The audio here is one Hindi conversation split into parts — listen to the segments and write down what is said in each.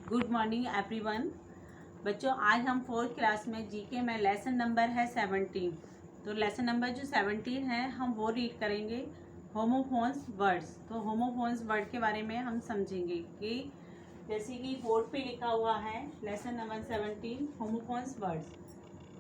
Good morning everyone. बच्चों, आज हम फोर्थ क्लास में जीके में लेसन नंबर है 17। तो लेसन नंबर जो 17 है हम वो रीड करेंगे, होमोफोन्स वर्ड्स। तो होमोफोन्स वर्ड के बारे में हम समझेंगे कि जैसे कि बोर्ड पे लिखा हुआ है lesson number 17 homophones words.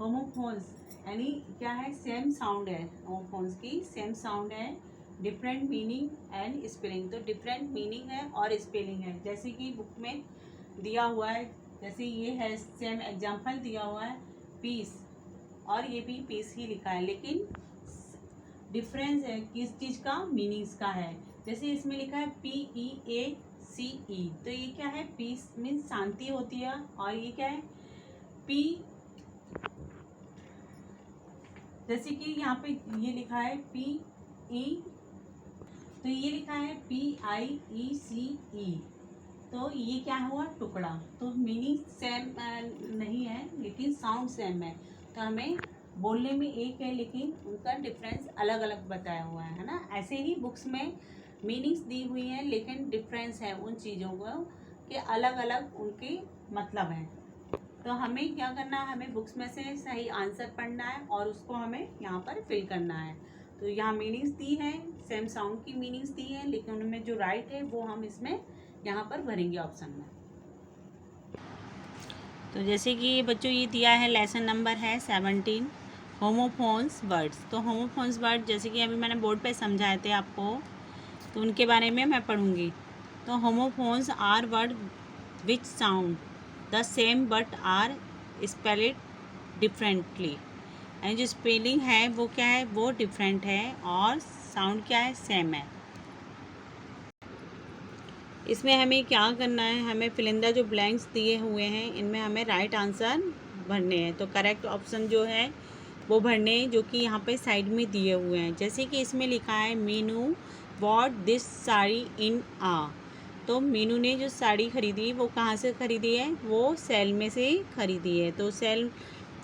Homophones यानी क्या है? सेम साउंड है, होमोफोन्स की सेम साउंड है, डिफरेंट मीनिंग एंड स्पेलिंग। तो डिफरेंट मीनिंग है और स्पेलिंग है, जैसे कि बुक में दिया हुआ है। जैसे ये है सेम एग्जांपल दिया हुआ है पीस, और ये भी पीस ही लिखा है, लेकिन डिफरेंस है किस चीज़ का? मीनिंग्स का है। जैसे इसमें लिखा है PEACE, तो ये क्या है? पीस मीन्स शांति होती है, और ये क्या है? पी, जैसे कि यहाँ पे ये लिखा है PE, तो ये लिखा है PIECE, तो ये क्या हुआ? टुकड़ा। तो मीनिंग सेम नहीं है, लेकिन साउंड सेम है। तो हमें बोलने में एक है, लेकिन उनका डिफरेंस अलग अलग बताया हुआ है ना। ऐसे ही बुक्स में मीनिंग्स दी हुई हैं, लेकिन डिफरेंस है उन चीज़ों को कि अलग अलग उनके मतलब हैं। तो हमें क्या करना है? हमें बुक्स में से सही आंसर पढ़ना है और उसको हमें यहाँ पर फिल करना है। तो यहाँ मीनिंग्स दी हैं, सेम साउंड की मीनिंग्स दी हैं, लेकिन उनमें जो राइट है वो हम इसमें यहाँ पर भरेंगे ऑप्शन में। तो जैसे कि बच्चों ये दिया है लेसन नंबर है 17 होमोफोन्स वर्ड्स। तो होमोफोन्स वर्ड जैसे कि अभी मैंने बोर्ड पे समझाए थे आपको, तो उनके बारे में मैं पढ़ूँगी। तो homophones are word which sound the same but are spelled differently. यानी जो स्पेलिंग है वो क्या है? वो डिफरेंट है, और साउंड क्या है? सेम है। इसमें हमें क्या करना है? हमें फिल इन द जो ब्लैंक्स दिए हुए हैं इनमें हमें राइट आंसर भरने हैं। तो करेक्ट ऑप्शन जो है वो भरने हैं, जो कि यहाँ पे साइड में दिए हुए हैं। जैसे कि इसमें लिखा है Meenu bought this sari in आ। तो मीनू ने जो साड़ी खरीदी वो कहाँ से खरीदी है? वो सेल में से खरीदी है। तो सेल,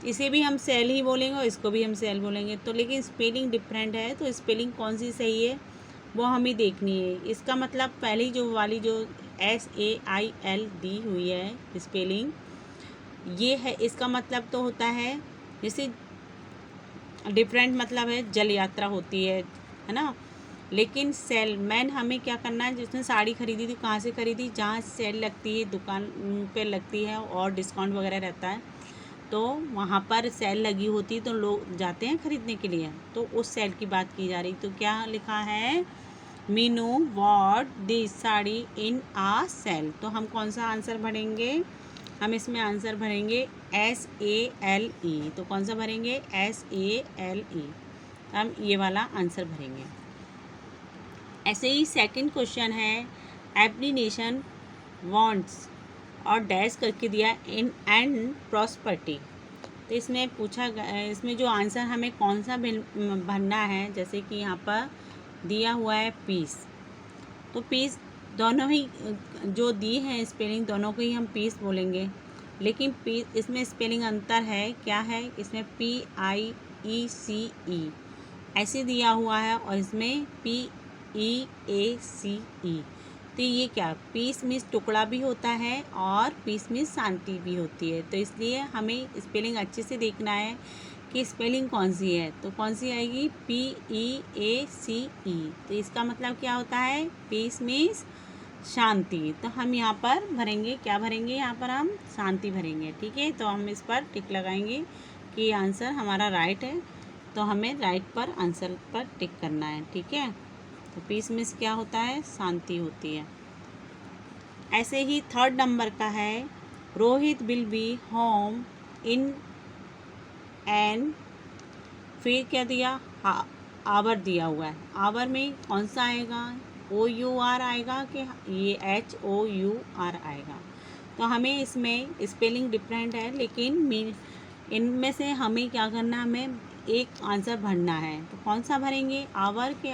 इसे भी हम सेल ही बोलेंगे और इसको भी हम सेल बोलेंगे। तो लेकिन स्पेलिंग डिफरेंट है, तो स्पेलिंग कौन सी सही है वो हमें देखनी है। इसका मतलब पहली जो वाली जो SAIL दी हुई है स्पेलिंग, ये है, इसका मतलब तो होता है जैसे डिफरेंट मतलब है जल यात्रा होती है ना। लेकिन सेल मैन हमें क्या करना है? जिसने साड़ी खरीदी थी कहाँ से खरीदी? जहाँ सेल लगती है, दुकान पे लगती है और डिस्काउंट वगैरह रहता है, तो वहाँ पर सेल लगी होती है, तो लोग जाते हैं खरीदने के लिए। तो उस सेल की बात की जा रही। तो क्या लिखा है? Meenu what this sari in a sale. तो हम कौन सा आंसर भरेंगे? हम इसमें आंसर भरेंगे SALE। तो कौन सा भरेंगे? SALE। हम ये वाला आंसर भरेंगे। ऐसे ही सेकंड क्वेश्चन है एवरी नेशन वांट्स और डैश करके दिया इन एंड प्रॉस्पर्टी। तो इसमें पूछा इसमें जो आंसर हमें कौन सा भरना है? जैसे कि यहाँ पर दिया हुआ है पीस। तो पीस दोनों ही जो दी है स्पेलिंग, दोनों को ही हम पीस बोलेंगे, लेकिन पीस इसमें स्पेलिंग अंतर है। क्या है? इसमें PIECE ऐसे दिया हुआ है, और इसमें PEACE। तो ये क्या? पीस मीन्स टुकड़ा भी होता है, और पीस मीन्स शांति भी होती है। तो इसलिए हमें स्पेलिंग अच्छे से देखना है कि स्पेलिंग कौन सी है। तो कौन सी आएगी? PEACE। तो इसका मतलब क्या होता है? पीस मीन्स शांति। तो हम यहाँ पर भरेंगे, क्या भरेंगे? यहाँ पर हम शांति भरेंगे। ठीक है, तो हम इस पर टिक लगाएंगे कि आंसर हमारा राइट है। तो हमें राइट पर आंसर पर टिक करना है। ठीक है, तो पीस मीन्स क्या होता है? शांति होती है। ऐसे ही थर्ड नंबर का है Rohit will be home in N, फिर क्या दिया? आवर दिया हुआ है। आवर में कौन सा आएगा? OUR आएगा कि ये HOUR आएगा? तो हमें इसमें स्पेलिंग डिफरेंट है, लेकिन इनमें से हमें क्या करना है? हमें एक आंसर भरना है। तो कौन सा भरेंगे? आवर के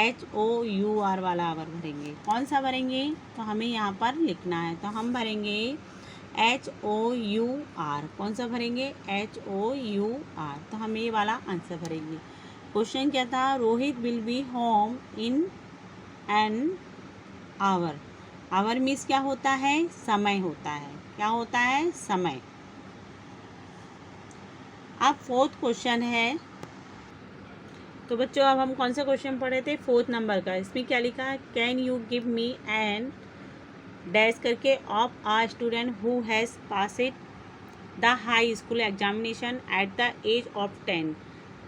HOUR वाला आवर भरेंगे। कौन सा भरेंगे? तो हमें यहाँ पर लिखना है। तो हम भरेंगे HOUR। कौन सा भरेंगे? HOUR। तो हम ये वाला आंसर भरेंगे। क्वेश्चन क्या था? Rohit will be home in an hour. Hour means क्या होता है, समय होता है, क्या होता है, समय। अब फोर्थ क्वेश्चन है, तो बच्चों अब हम कौन सा क्वेश्चन पढ़े थे, 4 नंबर का। इसमें क्या लिखा है, can you give me an dash करके of a student who has passed the high school examination at the age of 10।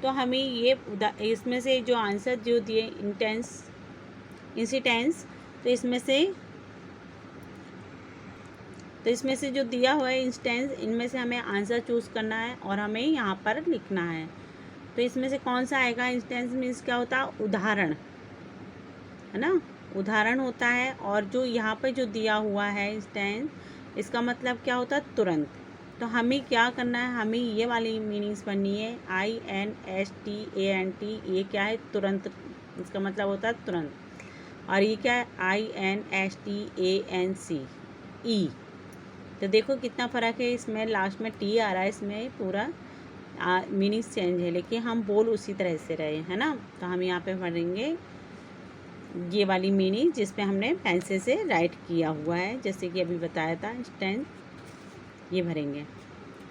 तो हमें ये इसमें से जो आंसर जो दिए इंसिडेंस, तो इसमें से जो दिया हुआ है इंस्टेंस, इनमें से हमें आंसर चूज़ करना है और हमें यहाँ पर लिखना है। तो इसमें से कौन सा आएगा, इंस्टेंस मीन्स क्या होता है, उदाहरण, है ना, उदाहरण होता है। और जो यहाँ पे जो दिया हुआ है इंस्टेंस, इसका मतलब क्या होता है, तुरंत। तो हमें क्या करना है, हमें ये वाली मीनिंग्स बननी है, INSTANT, ये क्या है, तुरंत, इसका मतलब होता है तुरंत। और ये क्या है, INSTANCE। तो देखो कितना फ़र्क है, इसमें लास्ट में टी आ रहा है, इसमें पूरा मीनिंग्स चेंज है, लेकिन हम बोल उसी तरह से रहे, है ना। तो हम यहाँ पे पढ़ेंगे ये वाली मीनिंग जिस पे हमने पेंसिल से राइट किया हुआ है, जैसे कि अभी बताया था, स्टैंड ये भरेंगे,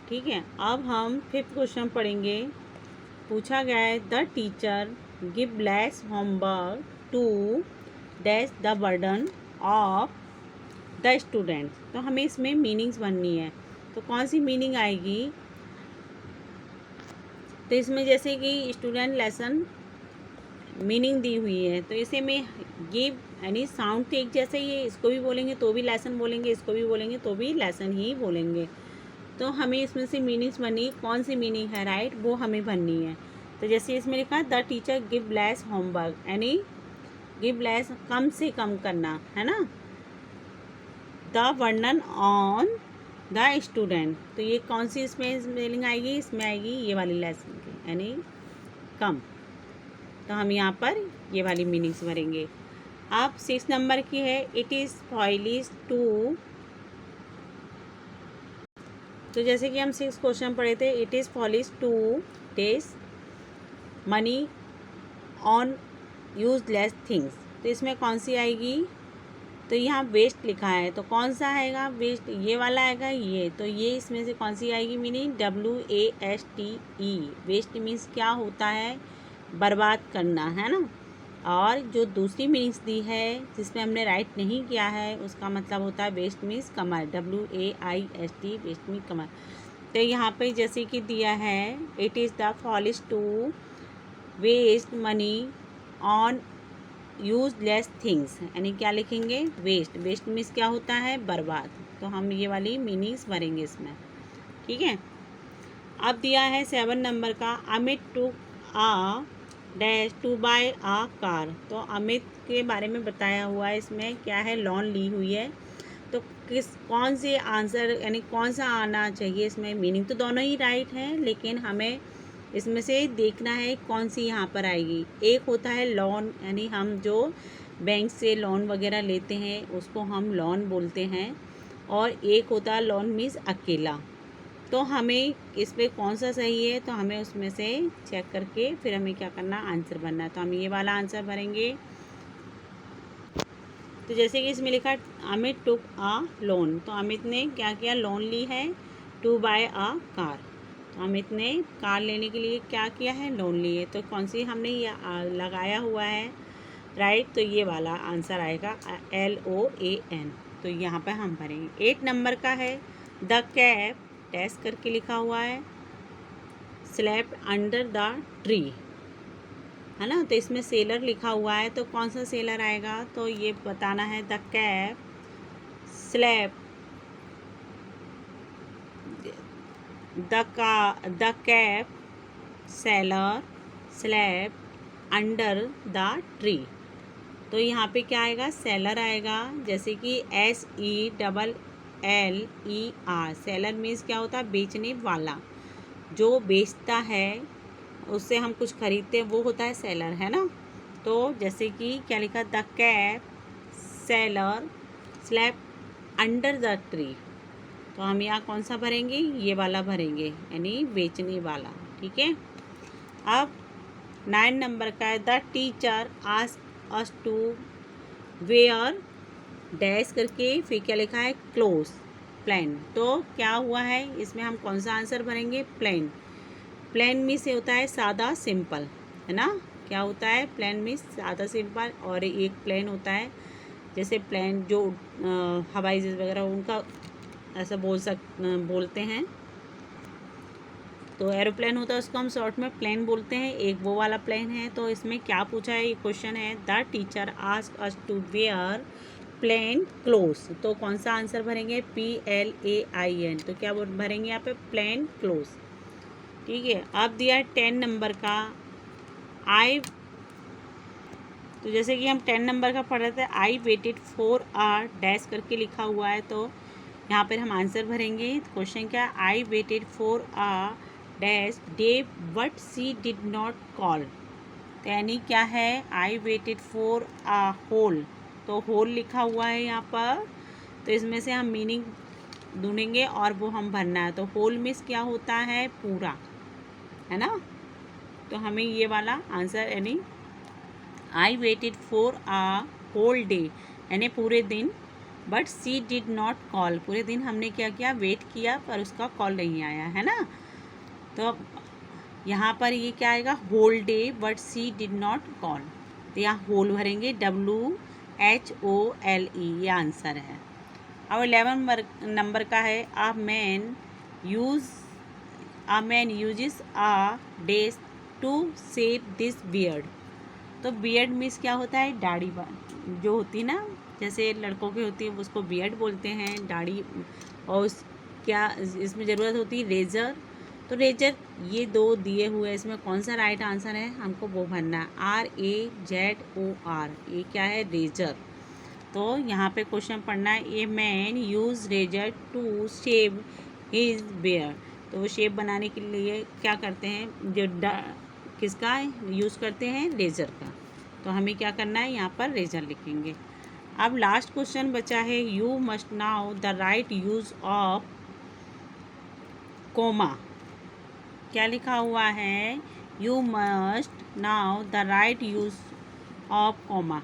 ठीक है। अब हम 5th क्वेश्चन पढ़ेंगे। पूछा गया है, the teacher give less homework to dash the burden of the student. तो हमें इसमें मीनिंग्स बननी है, तो कौन सी मीनिंग आएगी, तो इसमें जैसे कि स्टूडेंट लेसन मीनिंग दी हुई है, तो इसे में गिव यानी साउंड टेक, जैसे ये इसको भी बोलेंगे तो भी लेसन बोलेंगे, इसको भी बोलेंगे तो भी लेसन ही बोलेंगे। तो हमें इसमें से मीनिंग्स बनी, कौन सी मीनिंग है राइट, वो हमें बननी है। तो जैसे इसमें लिखा है, the teacher give less homework, यानी गिव लेस कम से कम करना, है ना, the burden on the student. तो ये कौन सी इसमें स्पेलिंग आएगी, इसमें आएगी ये वाली लेसन की, यानी कम। तो हम यहाँ पर ये वाली मीनिंग्स भरेंगे। अब 6 नंबर की है, इट इज़ फॉइलिश टू। तो जैसे कि हम 6 क्वेश्चन पढ़े थे, it is foolish to test money on useless things. तो इसमें कौन सी आएगी, तो यहाँ वेस्ट लिखा है, तो कौन सा आएगा, वेस्ट ये वाला आएगा ये। तो ये इसमें से कौन सी आएगी मीनिंग, WASTE। वेस्ट मीन्स क्या होता है, बर्बाद करना, है ना। और जो दूसरी मीनिंग्स दी है जिसमें हमने राइट नहीं किया है, उसका मतलब होता है वेस्ट मीन्स कमर, WAIST, वेस्ट मीन्स कमर। तो यहाँ पे जैसे कि दिया है, it is the foolish to waste money on useless things, यानी क्या लिखेंगे, वेस्ट। वेस्ट मीन्स क्या होता है, बर्बाद। तो हम ये वाली मीनिंग्स भरेंगे इसमें, ठीक है। अब दिया है 7 नंबर का, Amit to a dash to buy a car. तो अमित के बारे में बताया हुआ है, इसमें क्या है, लोन ली हुई है। तो कौन से आंसर यानी कौन सा आना चाहिए इसमें, मीनिंग तो दोनों ही राइट हैं, लेकिन हमें इसमें से देखना है कौन सी यहाँ पर आएगी। एक होता है लोन, यानी हम जो बैंक से लोन वगैरह लेते हैं उसको हम लोन बोलते हैं, और एक होता है लोन मीन्स अकेला। तो हमें इस पर कौन सा सही है, तो हमें उसमें से चेक करके फिर हमें क्या करना, आंसर भरना है। तो हम ये वाला आंसर भरेंगे। तो जैसे कि इसमें लिखा, अमित टुक आ लोन। तो अमित ने क्या किया, लोन ली है टू बाय आ कार। तो अमित ने कार लेने के लिए क्या किया है, लोन लिए। तो कौन सी हमने ये लगाया हुआ है राइट, तो ये वाला आंसर आएगा LOAN। तो यहाँ पर हम भरेंगे। 8 नंबर का है, द कैप टेस्ट करके लिखा हुआ है, स्लेप्ट अंडर द ट्री, है ना। तो इसमें सेलर लिखा हुआ है, तो कौन सा सेलर आएगा, तो ये बताना है, the cap slept the cap seller slept under the tree. तो यहाँ पे क्या आएगा, सेलर आएगा, जैसे कि SELLER। सेलर मीन्स क्या होता है, बेचने वाला, जो बेचता है, उससे हम कुछ खरीदते हैं, वो होता है सेलर, है ना। तो जैसे कि क्या लिखा, the cap seller slept under the tree. तो हम यहाँ कौन सा भरेंगे, ये वाला भरेंगे, यानी बेचने वाला, ठीक है। अब 9 नंबर का है, the teacher asked us to wear dash करके फिर क्या लिखा है, क्लोज प्लेन। तो क्या हुआ है, इसमें हम कौन सा आंसर भरेंगे, प्लेन। प्लेन में से होता है सादा सिंपल, है ना। क्या होता है, प्लेन में सादा सिंपल, और एक प्लेन होता है जैसे प्लेन जो हवाई जहाज वगैरह उनका ऐसा बोलते हैं। तो एरोप्लेन होता है उसको हम शॉर्ट में प्लेन बोलते हैं, एक वो वाला प्लेन है। तो इसमें क्या पूछा है, ये क्वेश्चन है, the teacher asked us to wear plain clothes. तो कौन सा आंसर भरेंगे, PLAIN। तो क्या भरेंगे यहाँ पे, प्लेन क्लोथ्स। ठीक है। अब दिया है 10 नंबर का तो जैसे कि हम 10 नंबर का पढ़ रहे थे, I waited for a dash करके लिखा हुआ है। तो यहाँ पर हम आंसर भरेंगे। क्वेश्चन क्या, I waited for a dash day but she did not call. तो यानी क्या है, I waited for a whole. तो होल लिखा हुआ है यहाँ पर, तो इसमें से हम मीनिंग ढूंढेंगे और वो हम भरना है। तो होल मीन्स क्या होता है, पूरा, है ना। तो हमें ये वाला आंसर यानी I waited for a whole day यानी पूरे दिन, but she did not call, पूरे दिन हमने क्या किया, वेट किया पर उसका कॉल नहीं आया, है ना। तो यहाँ पर ये क्या आएगा, whole day but she did not call. तो यहाँ होल भरेंगे, WHOLE, ये आंसर है। अब 11 नंबर का है, a man uses a days to shave this beard. तो बियर्ड मीन्स क्या होता है, दाढ़ी जो होती है ना, जैसे लड़कों की होती है उसको बियर्ड बोलते हैं, दाढ़ी। और क्या इसमें ज़रूरत होती है, रेजर। तो रेजर ये दो दिए हुए हैं, इसमें कौन सा राइट आंसर है, हमको वो भरना है, RAZOR, ये क्या है, रेजर। तो यहाँ पे क्वेश्चन पढ़ना है, a man use razor to shave his beard. तो वो शेव बनाने के लिए क्या करते हैं, जो किसका यूज़ करते हैं, रेजर का। तो हमें क्या करना है, यहाँ पर रेजर लिखेंगे। अब लास्ट क्वेश्चन बचा है, you must now the right use of comma. क्या लिखा हुआ है, you must now the right use of comma.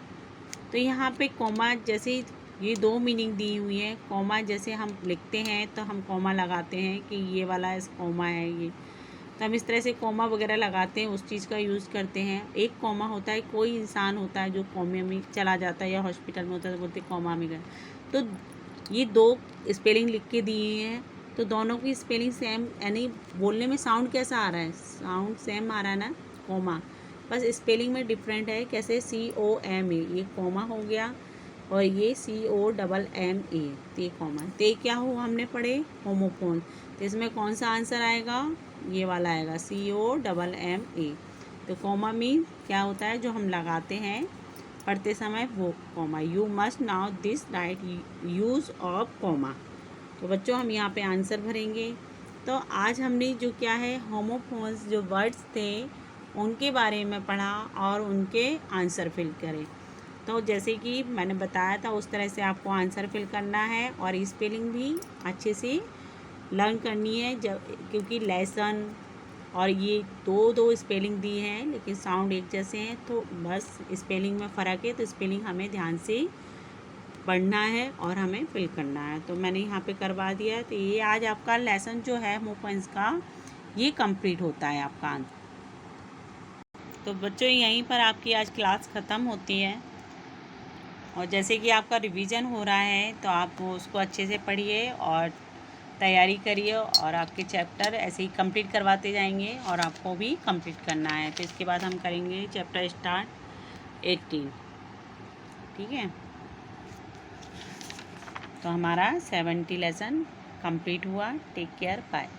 तो यहाँ पे कोमा जैसे ये दो मीनिंग दी हुई है। कोमा जैसे हम लिखते हैं तो हम कोमा लगाते हैं कि ये वाला इस कोमा है ये, तो हम इस तरह से कोमा वगैरह लगाते हैं, उस चीज़ का यूज़ करते हैं। एक कोमा होता है, कोई इंसान होता है जो कोमे में चला जाता है या हॉस्पिटल में होता है तो बोलते कोमा में गए। तो ये दो स्पेलिंग लिख के दिए हैं, तो दोनों की स्पेलिंग सेम, यानी बोलने में साउंड कैसा आ रहा है, साउंड सेम आ रहा है ना, कोमा, बस स्पेलिंग में डिफरेंट है। कैसे, COMA, ये कोमा हो गया, और ये COMMA, तो ये कोमा। तो ये क्या हो, हमने पढ़े होमोफोन। तो इसमें कौन सा आंसर आएगा, ये वाला आएगा, COMMA। तो कोमा मीन क्या होता है, जो हम लगाते हैं पढ़ते समय, वो comma. You must now this right use of comma. तो बच्चों हम यहाँ पे आंसर भरेंगे। तो आज हमने जो क्या है, होमोफोन्स जो वर्ड्स थे उनके बारे में पढ़ा और उनके आंसर फिल करें। तो जैसे कि मैंने बताया था उस तरह से आपको आंसर फिल करना है, और स्पेलिंग भी अच्छे से लर्न करनी है, क्योंकि लेसन और ये दो स्पेलिंग दी हैं लेकिन साउंड एक जैसे हैं, तो बस स्पेलिंग में फ़र्क है। तो स्पेलिंग हमें ध्यान से पढ़ना है और हमें फिल करना है। तो मैंने यहाँ पे करवा दिया है। तो ये आज आपका लेसन जो है होमोफोन्स का, ये कंप्लीट होता है आपका। तो बच्चों यहीं पर आपकी आज क्लास ख़त्म होती है, और जैसे कि आपका रिवीजन हो रहा है तो आप उसको अच्छे से पढ़िए और तैयारी करिए, और आपके चैप्टर ऐसे ही कंप्लीट करवाते जाएंगे और आपको भी कंप्लीट करना है। तो इसके बाद हम करेंगे चैप्टर स्टार्ट 18, ठीक है। तो हमारा 70 लेसन कंप्लीट हुआ। Take care, bye.